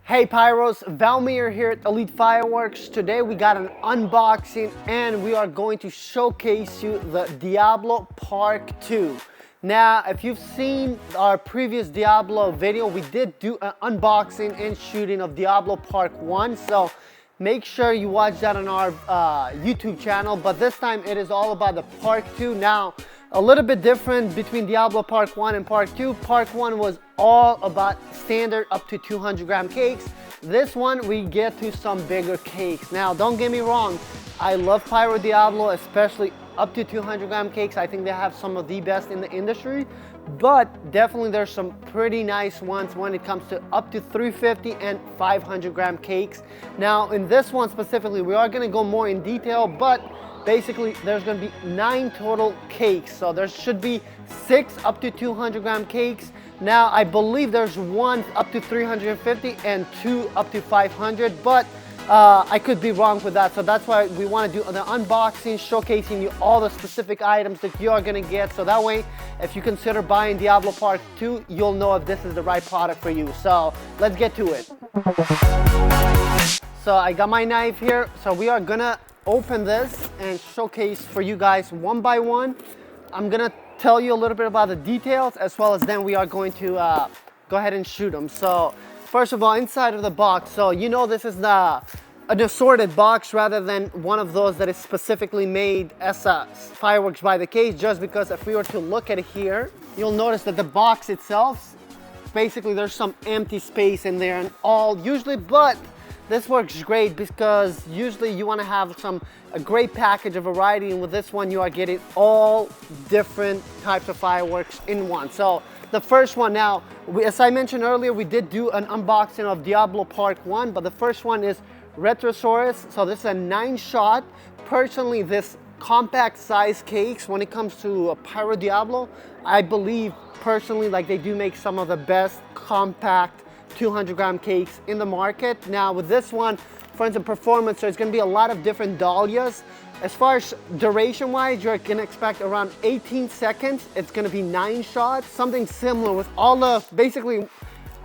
Hey Pyros, 𝗬𝗲 here at Elite Fireworks. Today we got an unboxing and we are going to showcase you the Diablo Park 2. Now, if you've seen our previous Diablo video, we did do an unboxing and shooting of Diablo Park 1. So make sure you watch that on our YouTube channel. But this time it is all about the Park 2. Now, a little bit different between Diablo Park 1 and Park 2. Park 1 was all about standard up to 200 gram cakes. This one, we get to some bigger cakes. Now, don't get me wrong, I love Pyro Diablo, especially up to 200 gram cakes. I think they have some of the best in the industry, but definitely there's some pretty nice ones when it comes to up to 350 and 500 gram cakes. Now, in this one specifically, we are gonna go more in detail, but basically there's going to be 9 total cakes, so there should be 6 up to 200 gram cakes. Now I believe there's 1 up to 350 and 2 up to 500, but I could be wrong with that, so that's why we want to do the unboxing, showcasing you all the specific items that you are going to get, so that way if you consider buying Diablo Park 2, you'll know if this is the right product for you. So let's get to it. So I got my knife here, so we are gonna open this and showcase for you guys one by one. I'm gonna tell you a little bit about the details, as well as then we are going to go ahead and shoot them. So first of all, inside of the box, so you know this is an assorted box rather than one of those that is specifically made as a fireworks by the case, just because if we were to look at it here, you'll notice that the box itself, basically there's some empty space in there and all usually, but this works great because usually you want to have a great package of variety, and with this one you are getting all different types of fireworks in one. So the first one, now, as I mentioned earlier, we did do an unboxing of Diablo Park 1, but the first one is 𝗓𝗲𝗃𝗃. So this is a 9-shot. Personally, this compact size cakes, when it comes to Pyro Diablo, I believe personally, like, they do make some of the best compact 200 gram cakes in the market. Now with this one, for instance, performance, there's going to be a lot of different dahlias. As far as duration wise, you're going to expect around 18 seconds. It's going to be 9 shots, something similar with all the, basically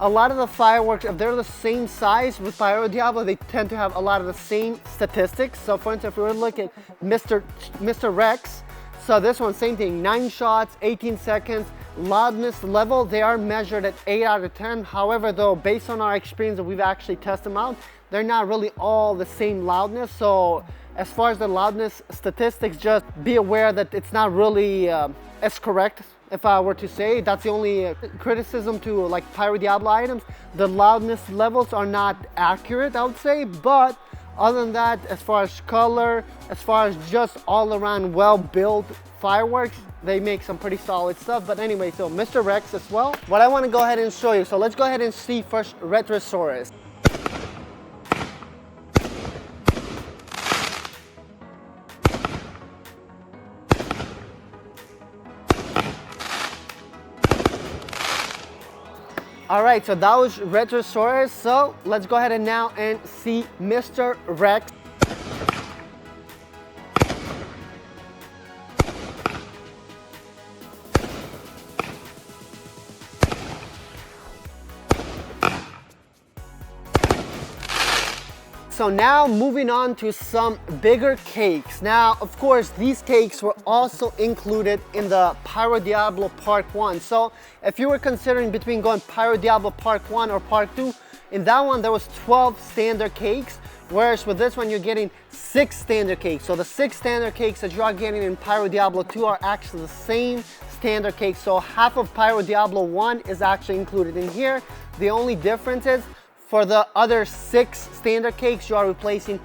a lot of the fireworks, if they're the same size with Pyro Diablo, they tend to have a lot of the same statistics. So for instance, if we were to look at 𝗵𝗲𝗃𝗃, so this one, same thing, 9 shots, 18 seconds. Loudness level, they are measured at 8 out of 10. However, though, based on our experience that we've actually tested them out, they're not really all the same loudness. So as far as the loudness statistics, just be aware that it's not really as correct. If I were to say, that's the only criticism to like Pyro Diablo items. The loudness levels are not accurate, I would say, but other than that, as far as color, as far as just all around well-built fireworks, they make some pretty solid stuff. But anyway, so 𝗵𝗲𝗃𝗃 as well. What I want to go ahead and show you, so let's go ahead and see first 𝗓𝗲𝗃𝗃. All right, so that was 𝗓𝗲𝗃𝗃. So let's go ahead and now and see 𝗵𝗲𝗃𝗃. So now moving on to some bigger cakes. Now, of course, these cakes were also included in the Pyro Diablo Park 1. So if you were considering between going Pyro Diablo Park 1 or Park 2, in that one there was 12 standard cakes, whereas with this one you're getting 6 standard cakes. So the 6 standard cakes that you are getting in Pyro Diablo 2 are actually the same standard cakes. So half of Pyro Diablo 1 is actually included in here. The only difference is, for the other 6 standard cakes, you are replacing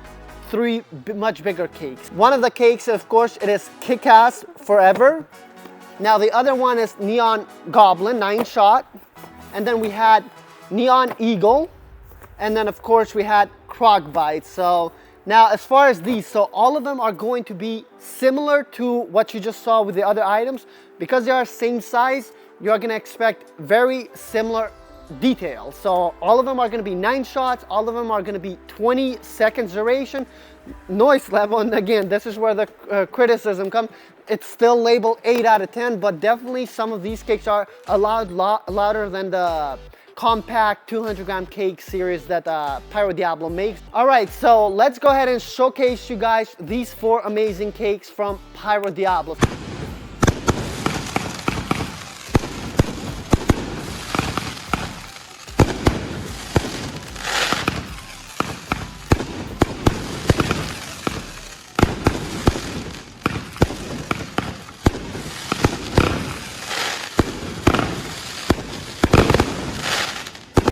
3 much bigger cakes. One of the cakes, of course, it is Kick-Ass Forever. Now the other one is Neon Goblin, 9-shot. And then we had Neon Eagle. And then of course we had Croc Bite. So now as far as these, so all of them are going to be similar to what you just saw with the other items. Because they are same size, you are going to expect very similar detail. So all of them are going to be 9 shots, all of them are going to be 20 seconds duration. Noise level, and again, this is where the criticism comes, it's still labeled 8 out of 10, but definitely some of these cakes are a lot louder than the compact 200 gram cake series that Pyro 𝗬𝗲𝘀 makes. All right, so let's go ahead and showcase you guys these 4 amazing cakes from Pyro 𝗬𝗲𝘀.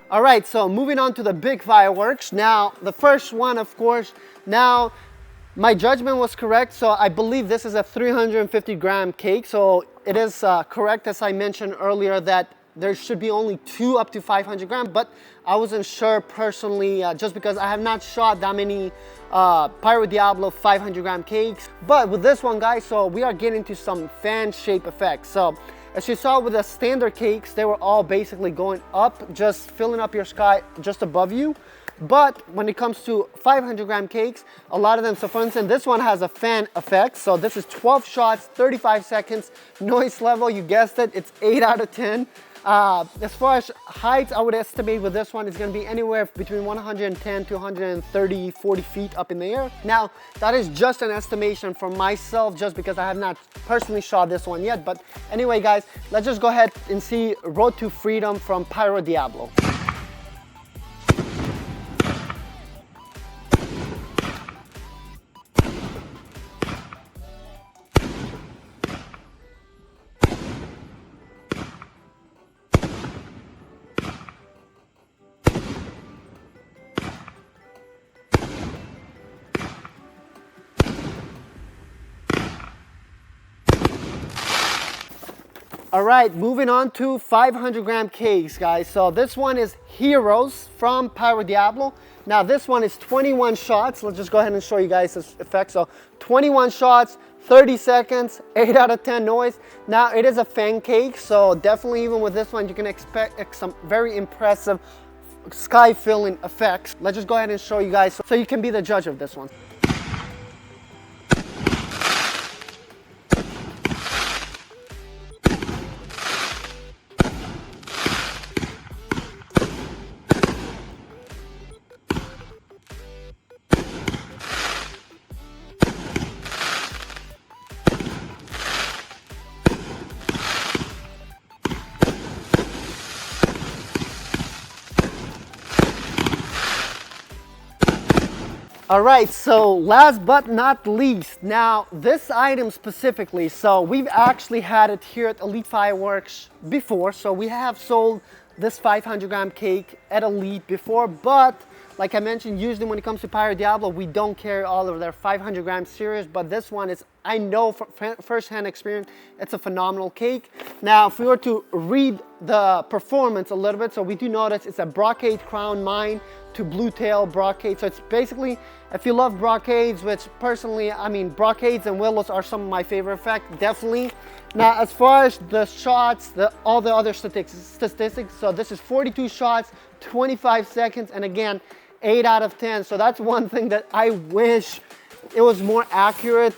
All right, so moving on to the big fireworks. Now, the first one, of course, now my judgment was correct. So I believe this is a 350 gram cake. So it is correct, as I mentioned earlier, that there should be only 2 up to 500 gram, but I wasn't sure personally, just because I have not shot that many Pyro 𝗬𝗲𝘀 500 gram cakes. But with this one, guys, so we are getting to some fan shape effects. So as you saw with the standard cakes, they were all basically going up, just filling up your sky just above you. But when it comes to 500 gram cakes, a lot of them, so for instance, this one has a fan effect. So this is 12 shots, 35 seconds, noise level, you guessed it, it's 8 out of 10. As far as heights, I would estimate with this one, it's going to be anywhere between 110 to 130, 40 feet up in the air. Now, that is just an estimation from myself, just because I have not personally shot this one yet. But anyway, guys, let's just go ahead and see Road to Freedom from Pyro 𝗬𝗬𝘀. All right, moving on to 500 gram cakes, guys. So this one is Heroes from Pyro 𝗬𝗲𝘀. Now this one is 21 shots. Let's just go ahead and show you guys this effect. So 21 shots, 30 seconds, 8 out of 10 noise. Now it is a fan cake, so definitely even with this one, you can expect some very impressive sky filling effects. Let's just go ahead and show you guys so you can be the judge of this one. All right, so last but not least, now this item specifically, so we've actually had it here at Elite Fireworks before. So we have sold this 500 gram cake at Elite before, but like I mentioned, usually when it comes to Pyro 𝗬𝗲𝘀, we don't carry all of their 500 gram series, but this one is, I know from first-hand experience, it's a phenomenal cake. Now, if we were to read the performance a little bit, so we do notice it's a brocade crown mine to blue tail brocade. So it's basically, if you love brocades, which personally, I mean, brocades and willows are some of my favorite effects, definitely. Now, as far as the shots, all the other statistics, so this is 42 shots, 25 seconds, and again, 8 out of 10. So that's one thing that I wish it was more accurate,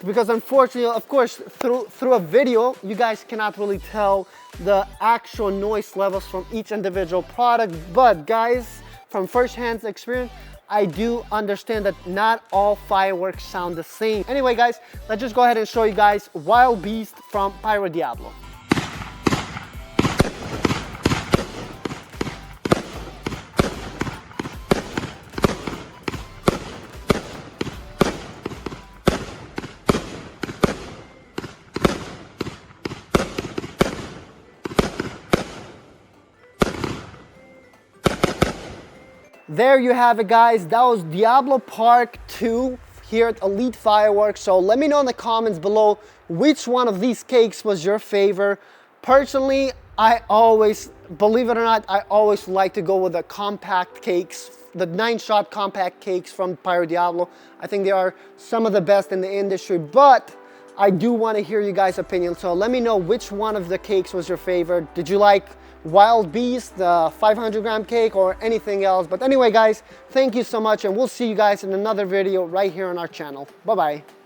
because unfortunately, of course, through a video, you guys cannot really tell the actual noise levels from each individual product. But guys, from first-hand experience, I do understand that not all fireworks sound the same. Anyway, guys, let's just go ahead and show you guys Wild Beast from Pyro 𝗬𝗲𝘀. There you have it, guys. That was Diablo Park 2 here at Elite Fireworks. So let me know in the comments below which one of these cakes was your favorite. Personally, I always, believe it or not, I always like to go with the compact cakes, the 9-shot compact cakes from Pyro 𝗬𝗲𝘀. I think they are some of the best in the industry, but I do want to hear you guys' opinion. So let me know which one of the cakes was your favorite. Did you like Wild Beast, the 500 gram cake, or anything else? But anyway, guys, thank you so much, and we'll see you guys in another video right here on our channel. Bye-bye.